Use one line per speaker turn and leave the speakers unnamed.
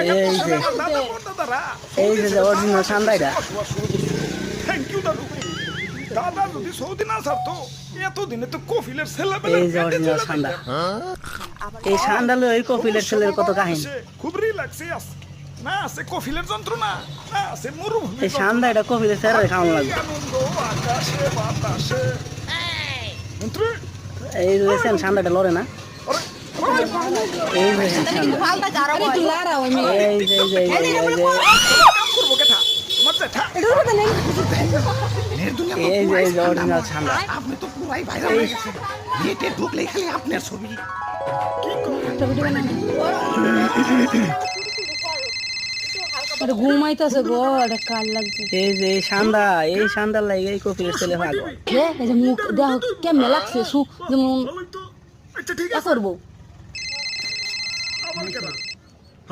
এই যে এই যে অরিজিনাল সান্ডা এটা
থ্যাংক ইউ দাদু দাদা যদি সৌদি না ছাড়তো এতদিনে তো কফিলের ছেলে
এই যে অরিজিনাল সান্ডা এই সান্ডা লই ওই কপিলের ছেলের কত কাহিনী
খুব রিল্যাক্সে আছে না আছে কফিলের যন্ত্রণা না আছে মরুভূমি
এই সান্ডা এটা কপিলের ছেলের খাওয়ানো লাগবে
আনন্দ আকাশে বাতাসে মন্ত্রী
এই রেসেন সান্ডাটা লড়ে না
আরে
এই যে সান্ডা এই যে এই যে এই যে এই যে
কাম করবো কেথা তোমার জেঠা
এই যে এই যে অরিজিনাল সান্ডা
আপনি তো পুরাই ভাইরাল হয়ে গেছেন নেটে ঢুকলেই খালি আপনার ছবি
ঘুমাইতেছে গো এটা কাল লাগছে
এই যে এই সান্ডা লাগে এই কপিলের ছেলে ভাগো
এই যে মুখ দেখো কেমন লাগছে যেমন
আচ্ছা ঠিক আছে
করবো
আমার কেন